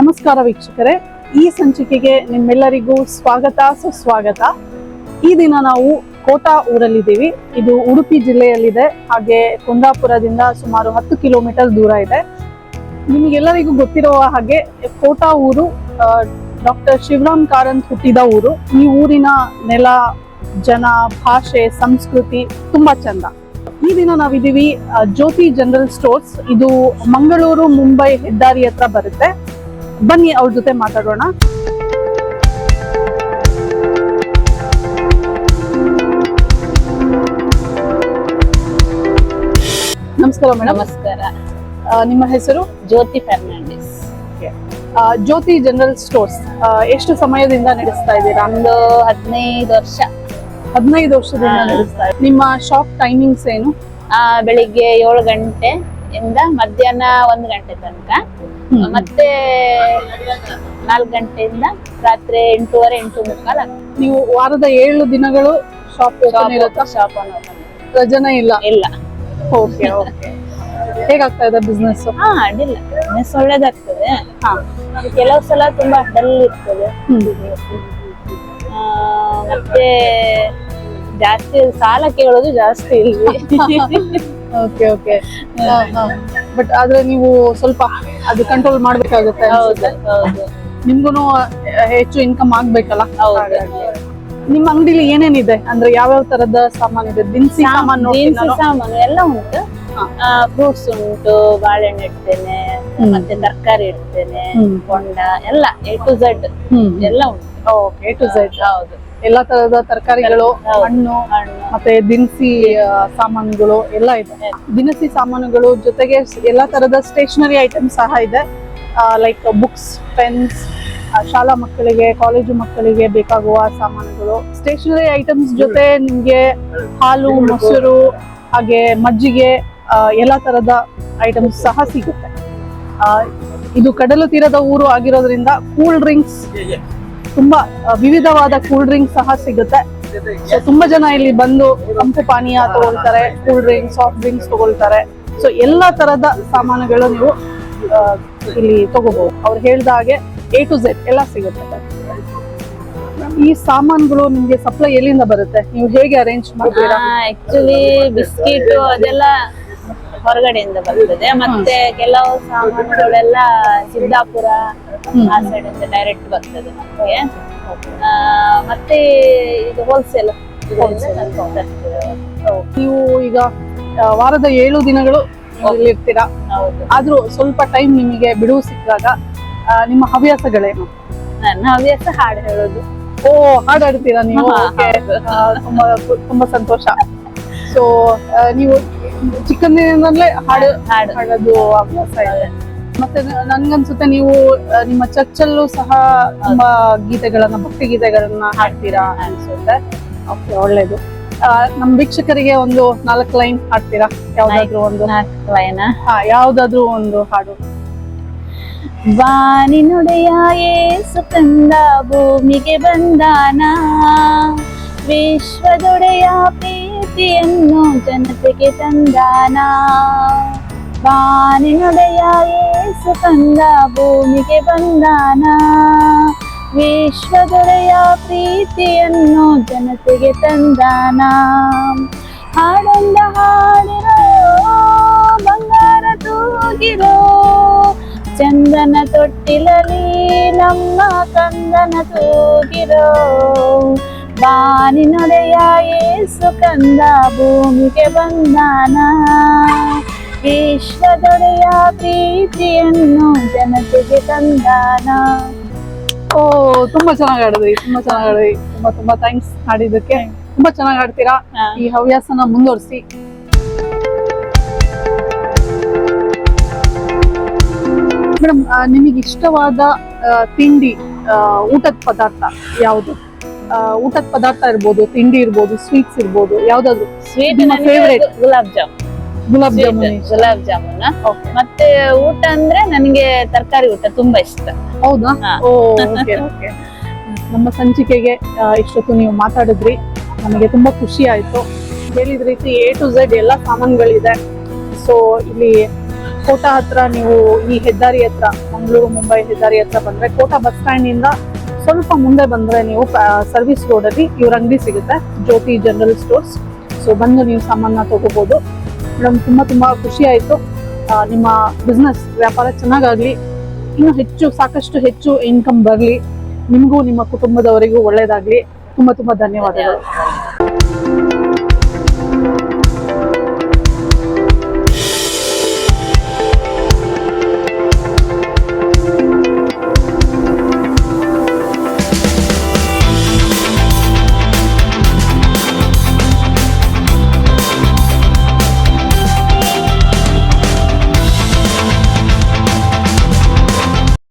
ನಮಸ್ಕಾರ ವೀಕ್ಷಕರೇ, ಈ ಸಂಚಿಕೆಗೆ ನಿಮ್ಮೆಲ್ಲರಿಗೂ ಸ್ವಾಗತ ಸುಸ್ವಾಗತ. ಈ ದಿನ ನಾವು ಕೋಟಾ ಊರಲ್ಲಿದ್ದೀವಿ. ಇದು ಉಡುಪಿ ಜಿಲ್ಲೆಯಲ್ಲಿದೆ, ಹಾಗೆ ಕುಂದಾಪುರದಿಂದ ಸುಮಾರು 10 ಕಿಲೋಮೀಟರ್ ದೂರ ಇದೆ. ನಿಮಗೆಲ್ಲರಿಗೂ ಗೊತ್ತಿರುವ ಹಾಗೆ ಕೋಟಾ ಊರು ಡಾಕ್ಟರ್ ಶಿವರಾಮ್ ಕಾರಂತ್ ಹುಟ್ಟಿದ ಊರು. ಈ ಊರಿನ ನೆಲ, ಜನ, ಭಾಷೆ, ಸಂಸ್ಕೃತಿ ತುಂಬಾ ಚಂದ. ಈ ದಿನ ನಾವಿದ್ದೀವಿ ಜ್ಯೋತಿ ಜನರಲ್ ಸ್ಟೋರ್ಸ್. ಇದು ಮಂಗಳೂರು ಮುಂಬೈ ಹೆದ್ದಾರಿ ಹತ್ರ ಬರುತ್ತೆ. ಬನ್ನಿ ಅವ್ರ ಜೊತೆ ಮಾತಾಡೋಣ. ನಮಸ್ಕಾರ ಮೇಡಮ್. ನಮಸ್ಕಾರ. ನಿಮ್ಮ ಹೆಸರು? ಜ್ಯೋತಿ ಫರ್ನಾಂಡಿಸ್. ಜ್ಯೋತಿ ಜನರಲ್ ಸ್ಟೋರ್ಸ್ ಎಷ್ಟು ಸಮಯದಿಂದ ನಡೆಸ್ತಾ ಇದ್ದೀರಾ? ಒಂದು 15 ವರ್ಷ. 15 ವರ್ಷದಿಂದ ನಡೆಸ್ತಾ ಇದ್ದೀರಾ. ನಿಮ್ಮ ಶಾಪ್ ಟೈಮಿಂಗ್ಸ್ ಏನು? ಬೆಳಿಗ್ಗೆ 7 ಗಂಟೆಯಿಂದ ಮಧ್ಯಾಹ್ನ 1 ಗಂಟೆ ತನಕ, ಮತ್ತೆ 4 ಗಂಟೆಯಿಂದ ರಾತ್ರಿ 8:30, 8:45. ನೀವು ವಾರದ 7 ದಿನಗಳು ಶಾಪ್ ಓಪನ್ ಇರುತ್ತಾ? ಶಾಪ್ ರಜನೆ ಇಲ್ಲ? ಇಲ್ಲ. Okay okay. ಹೇಗಾಗ್ತಾ ಇದೆ ಬಿಸ್ನೆಸ್? ಅಡ್ಡಿಲ್ಲ, ಬಿಸ್ನೆಸ್ ಒಳ್ಳೇದಾಗ್ತದೆ. ಕೆಲವು ಸಲ ತುಂಬಾ ಡಲ್ ಇರ್ತದೆ. ಮತ್ತೆ ಜಾಸ್ತಿ ಸಾಲ ಕೇಳೋದು ಜಾಸ್ತಿ ಇಲ್ಲಿ. Okay okay. ಬಟ್ ಆದ್ರೆ ನೀವು ಸ್ವಲ್ಪ ಅದು ಕಂಟ್ರೋಲ್ ಮಾಡ್ಬೇಕಾಗುತ್ತೆ. ಹೌದು ಹೌದು. ನಿಮ್ಗೂನು ಹೆಚ್ಚು ಇನ್ಕಮ್ ಆಗ್ಬೇಕಲ್ಲ. ಹೌದು. ನಿಮ್ಮ ಅಂಗಡಿಲಿ ಏನೇನಿದೆ ಅಂದ್ರೆ ಯಾವ್ಯಾವ ತರದ ಸಾಮಾನು ಇದೆ? ದಿನಸಿ ಸಾಮಾನು? ದಿನಸಿ ಸಾಮಾನು ಎಲ್ಲ ಉಂಟು. ಫ್ರೂಟ್ಸ್ ಉಂಟು, ಬಾಳೆಹಣ್ಣು ಇಡ್ತೇನೆ, ಮತ್ತೆ ತರಕಾರಿ ಇಡ್ತೇನೆ, ಹೊಂಡ ಎಲ್ಲ A to Z ಎಲ್ಲ ಉಂಟು. Okay, A to Z. ಹೌದು. ಎಲ್ಲಾ ತರದ ತರಕಾರಿಗಳು, ಹಣ್ಣು, ಮತ್ತೆ ದಿನಸಿ ಸಾಮಾನುಗಳು ಎಲ್ಲ ಇದೆ. ದಿನಸಿ ಸಾಮಾನುಗಳು ಜೊತೆಗೆ ಎಲ್ಲಾ ತರದ ಸ್ಟೇಷನರಿ ಐಟಮ್ಸ್ ಸಹ ಇದೆ. ಲೈಕ್ ಬುಕ್ಸ್, ಪೆನ್ಸ್, ಶಾಲಾ ಮಕ್ಕಳಿಗೆ, ಕಾಲೇಜು ಮಕ್ಕಳಿಗೆ ಬೇಕಾಗುವ ಸಾಮಾನುಗಳು. ಸ್ಟೇಷನರಿ ಐಟಮ್ಸ್ ಜೊತೆ ನಿಮ್ಗೆ ಹಾಲು, ಮೊಸರು, ಹಾಗೆ ಮಜ್ಜಿಗೆ, ಎಲ್ಲಾ ತರದ ಐಟಮ್ಸ್ ಸಹ ಸಿಗುತ್ತೆ. ಇದು ಕಡಲು ತೀರದ ಊರು ಆಗಿರೋದ್ರಿಂದ ಕೂಲ್ ಡ್ರಿಂಕ್ಸ್, ತುಂಬಾ ವಿವಿಧವಾದ ಕೂಲ್ ಡ್ರಿಂಕ್ಸ್ ಸಹ ಸಿಗುತ್ತೆ. ಸೊ ತುಂಬಾ ಜನ ಇಲ್ಲಿ ಬಂದು ತಂಪು ಪಾನೀಯ ತಗೊಳ್ತಾರೆ, ಕೂಲ್ ಡ್ರಿಂಕ್ಸ್, ಸಾಫ್ಟ್ ಡ್ರಿಂಕ್ಸ್ ತಗೊಳ್ತಾರೆ. ಸೊ ಎಲ್ಲಾ ತರದ ಸಾಮಾನುಗಳು ನೀವು ಇಲ್ಲಿ ತಗೋಬಹುದು. ಅವ್ರು ಹೇಳ್ದ ಹಾಗೆ A to Z ಎಲ್ಲ ಸಿಗುತ್ತೆ. ಈ ಸಾಮಾನುಗಳು ನಿಮ್ಗೆ ಸಪ್ಲೈ ಎಲ್ಲಿಂದ ಬರುತ್ತೆ? ನೀವು ಹೇಗೆ ಅರೇಂಜ್ ಮಾಡ್ತೀರಾ? ಆಕ್ಚುಲಿ ಬಿಸ್ಕಿಟ್ ಅದೆಲ್ಲ ಹೊರಗಡೆಯಿಂದ ಬರ್ತದೆ. ಮತ್ತೆ ಕೆಲವು ಸಾಮಾನುಗಳೆಲ್ಲ ಸಿದ್ದಾಪುರ ಆ ಸೈಡ್ ಇಂದ ಡೈರೆಕ್ಟ್ ಬರ್ತದೆ ನಮಗೆ. ಮತ್ತೆ ಇದು ಹೋಲ್ಸೇಲ್. ನೀವು ಈಗ ವಾರದ 7 ದಿನಗಳು ಇಲ್ಲಿ ಇರ್ತೀರಾ. ಆದ್ರೂ ಸ್ವಲ್ಪ ಟೈಮ್ ನಿಮಗೆ ಬಿಡುವು ಸಿಕ್ಕಾಗ ನಿಮ್ಮ ಹವ್ಯಾಸಗಳೇನು? ನನ್ನ ಹವ್ಯಾಸ ಹಾಡು ಹೇಳೋದು. ಓ, ಹಾಡಾಡ್ತೀರಾ ನೀವು? ತುಂಬಾ ಸಂತೋಷ. ಸೊ ನೀವು ಚಿಕ್ಕಂದಿನಿಂದಲೇ ಹಾಡೋದು ಹವ್ಯಾಸ ಇದೆ. ಮತ್ತೆ ನನ್ಗನ್ಸುತ್ತೆ ನೀವು ನಿಮ್ಮ ಚರ್ಚಲ್ಲೂ ಸಹ ತುಂಬಾ ಗೀತೆಗಳನ್ನ, ಭಕ್ತಿ ಗೀತೆಗಳನ್ನ ಹಾಡ್ತೀರಾ ಅನ್ಸುತ್ತೆ. ಓಕೆ, ಒಳ್ಳೇದು. ನಮ್ ವೀಕ್ಷಕರಿಗೆ ಒಂದು 4 ಲೈನ್ ಹಾಡ್ತೀರಾ? ಯಾವ್ದಾದ್ರು ಒಂದು 4 ಲೈನ್? ಯಾವ್ದಾದ್ರು ಒಂದು ಹಾಡು. ವಾನಿನುಡೆಯ ಯೇಸು ಕಂದ ಭೂಮಿಗೆ ಬಂದಾನ, ವಿಶ್ವದೊಡೆಯ ಪ್ರೀತಿಯನ್ನು ಜನತೆಗೆ ತಂದಾನ. ವಾನಿನುಡೆಯ ಯೇಸು ಕಂದ ಭೂಮಿಗೆ ಬಂದಾನ, ವಿಶ್ವದೊಡೆಯ ಪ್ರೀತಿಯನ್ನು ಜನತೆಗೆ ತಂದಾನ. ಹಾಡೊಂದ ಹಾಡಿರೋ, ಬಂಗಾರ ತೂಗಿರೋ, ಚಂದನ ತೊಟ್ಟಿಲಲಿ ನಮ್ಮ ಕಂದನ ತೂಗಿರೋ. ಬಾನಿನೊಡೆಯ ಯೇಸು ಕಂದ ಭೂಮಿಗೆ ಬಂದಾನ, ವಿಶ್ವದೊಡೆಯ ಪ್ರೀತಿಯನ್ನು ಜನತೆಗೆ ತಂದಾನ. ಓ, ತುಂಬಾ ಚೆನ್ನಾಗಿ ಹಾಡಿದ್ರಿ, ತುಂಬಾ ಚೆನ್ನಾಗಿ ಹಾಡಿದ್ರಿ. ತುಂಬಾ ಥ್ಯಾಂಕ್ಸ್ ಹಾಡಿದ್ದಕ್ಕೆ. ತುಂಬಾ ಚೆನ್ನಾಗಿ ಹಾಡ್ತೀರಾ. ಈ ಹವ್ಯಾಸನ ಮುಂದುವರಿಸಿ. ಮೇಡಮ್, ನಿಮಗೆ ಇಷ್ಟವಾದ ತಿಂಡಿ, ಊಟದ ಪದಾರ್ಥ ಯಾವುದು? ಊಟದ ಪದಾರ್ಥ ಇರ್ಬೋದು, ತಿಂಡಿ ಇರ್ಬೋದು, ಸ್ವೀಟ್ಸ್ ಇರ್ಬೋದು, ಯಾವ್ದಾದ್ರು? Sweet favourite? ಗುಲಾಬ್ ಜಾಮೂನ್. ಗುಲಾಬ್ ಜಾಮೂನ್. ಗುಲಾಬ್ ಜಾಮೂನ್. ಮತ್ತೆ ಊಟ ಅಂದ್ರೆ ನನಗೆ ತರಕಾರಿ ಊಟ ತುಂಬಾ ಇಷ್ಟ. ಹೌದಾ? Okay okay. ನಮ್ಮ ಸಂಚಿಕೆಗೆ ಇಷ್ಟೊತ್ತು ನೀವು ಮಾತಾಡಿದ್ರಿ, ನಮಗೆ ತುಂಬಾ ಖುಷಿ ಆಯ್ತು. ಹೇಳಿದ ರೀತಿ A to Z ಎಲ್ಲ ಸಾಮಾನುಗಳಿದೆ. ಸೊ ಇಲ್ಲಿ ಕೋಟಾ ಹತ್ರ ನೀವು ಈ ಹೆದ್ದಾರಿ ಹತ್ರ ಮಂಗಳೂರು ಮುಂಬೈ ಹೆದ್ದಾರಿ ಹತ್ರ ಬಂದ್ರೆ ಕೋಟಾ ಬಸ್ ಸ್ಟ್ಯಾಂಡ್ ಇಂದ ಸ್ವಲ್ಪ ಮುಂದೆ ಬಂದ್ರೆ ನೀವು ಸರ್ವಿಸ್ ರೋಡ್ ಅಲ್ಲಿ ಇವ್ರ ಅಂಗಡಿ ಸಿಗುತ್ತೆ, ಜ್ಯೋತಿ ಜನರಲ್ ಸ್ಟೋರ್ಸ್. ಸೊ ಬಂದು ನೀವು ಸಾಮಾನ ತಗೋಬಹುದು. ಮೇಡಮ್ ತುಂಬಾ ಖುಷಿ ಆಯ್ತು. ನಿಮ್ಮ ಬಿಸ್ನೆಸ್ ವ್ಯಾಪಾರ ಚೆನ್ನಾಗಾಗ್ಲಿ, ಇನ್ನು ಸಾಕಷ್ಟು ಹೆಚ್ಚು ಇನ್ಕಮ್ ಬರಲಿ, ನಿಮಗೂ ನಿಮ್ಮ ಕುಟುಂಬದವರಿಗೂ ಒಳ್ಳೇದಾಗ್ಲಿ. ತುಂಬಾ ಧನ್ಯವಾದಗಳು.